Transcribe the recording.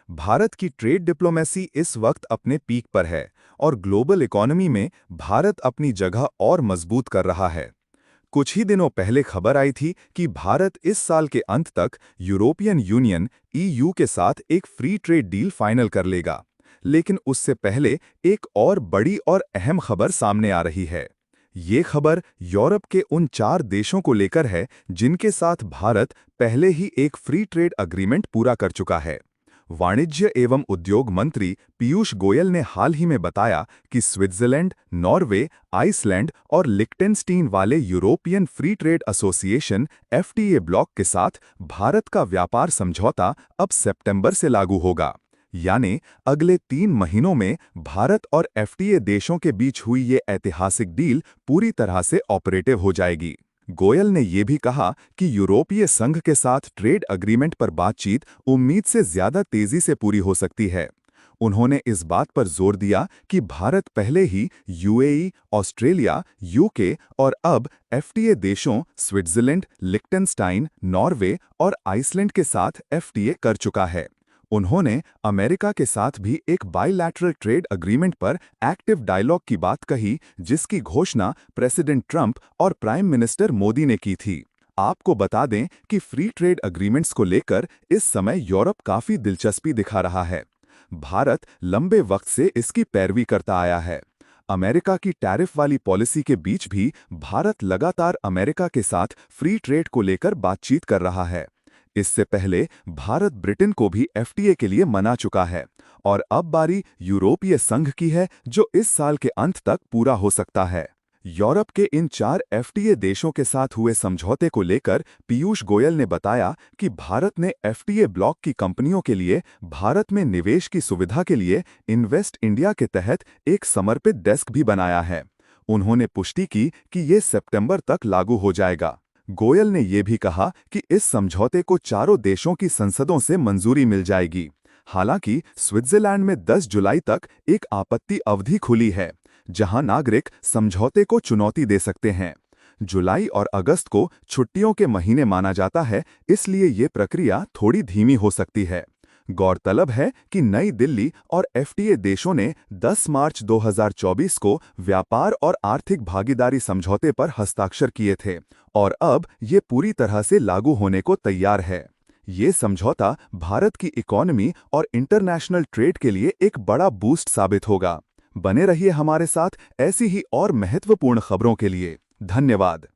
भारत की trade diplomacy इस वक्त अपने पीक पर है और ग्लोबल इकोनॉमी में भारत अपनी जगह और मजबूत कर रहा है। कुछ ही दिनों पहले खबर आई थी कि भारत इस साल के अंत तक यूरोपियन यूनियन (ईयू) के साथ एक फ्री ट्रेड डील फाइनल कर लेगा। लेकिन उससे पहले एक और बड़ी और अहम खबर सामने आ रही है। ये खबर यूरोप के उन 4 देशों को लेकर है जिनके साथ भारत पहले ही एक फ्री ट्रेड अग्रीमेंट पूरा कर चुका है। वाणिज्य एवं उद्योग मंत्री पीयूष गोयल ने हाल ही में बताया कि स्विट्जरलैंड, नॉर्वे, आइसलैंड और लिक्टेनस्टीन वाले European free trade association (FTA) block के साथ भारत का व्यापार समझौता अब सितंबर से लागू होगा। यानी अगले 3 महीनों में भारत और एफटीए देशों के बीच हुई ये ऐतिहासिक डील पूरी तरह से ऑपरेटिव हो जाएगी। गोयल ने ये भी कहा कि यूरोपीय संघ के साथ ट्रेड अग्रीमेंट पर बातचीत उम्मीद से ज्यादा तेजी से पूरी हो सकती है। उन्होंने इस बात पर जोर दिया कि भारत पहले ही यूएई, ऑस्ट्रेलिया, यूके और अब एफटीए देशों स्विट्जरलैंड, लिक्टेनस्टाइन, नॉर्वे और आइसलैंड के साथ एफटीए कर चुका है। उन्होंने अमेरिका के साथ भी एक बायलैटरल ट्रेड अग्रीमेंट पर एक्टिव डायलॉग की बात कही, जिसकी घोषणा प्रेसिडेंट ट्रंप और प्राइम मिनिस्टर मोदी ने की थी। आपको बता दें कि फ्री ट्रेड अग्रीमेंट्स को लेकर इस समय यूरोप काफी दिलचस्पी दिखा रहा है। भारत लंबे वक्त से इसकी पैरवी करता आया है। अमेरिका की टैरिफ वाली पॉलिसी के बीच भी भारत लगातार अमेरिका के साथ फ्री ट्रेड को लेकर बातचीत कर रहा है। इससे पहले भारत ब्रिटेन को भी एफटीए के लिए मना चुका है और अब बारी यूरोपीय संघ की है, जो इस साल के अंत तक पूरा हो सकता है। यूरोप के इन 4 एफटीए देशों के साथ हुए समझौते को लेकर पीयूष गोयल ने बताया कि भारत ने एफटीए ब्लॉक की कंपनियों के लिए भारत में निवेश की सुविधा के लिए इन्वेस्ट इंडिया के तहत एक समर्पित डेस्क भी बनाया है। उन्होंने पुष्टि की कि ये सितंबर तक लागू हो जाएगा। गोयल ने यह भी कहा कि इस समझौते को चारों देशों की संसदों से मंजूरी मिल जाएगी। हालांकि स्विट्जरलैंड में 10 जुलाई तक एक आपत्ति अवधि खुली है, जहां नागरिक समझौते को चुनौती दे सकते हैं। जुलाई और अगस्त को छुट्टियों के महीने माना जाता है, इसलिए ये प्रक्रिया थोड़ी धीमी हो सकती है। गौरतलब है कि नई दिल्ली और एफटीए देशों ने 10 मार्च 2024 को व्यापार और आर्थिक भागीदारी समझौते पर हस्ताक्षर किए थे और अब ये पूरी तरह से लागू होने को तैयार है। ये समझौता भारत की इकोनॉमी और इंटरनेशनल ट्रेड के लिए एक बड़ा बूस्ट साबित होगा। बने रहिए हमारे साथ ऐसी ही और महत्वपूर्ण खबरों के लिए। धन्यवाद।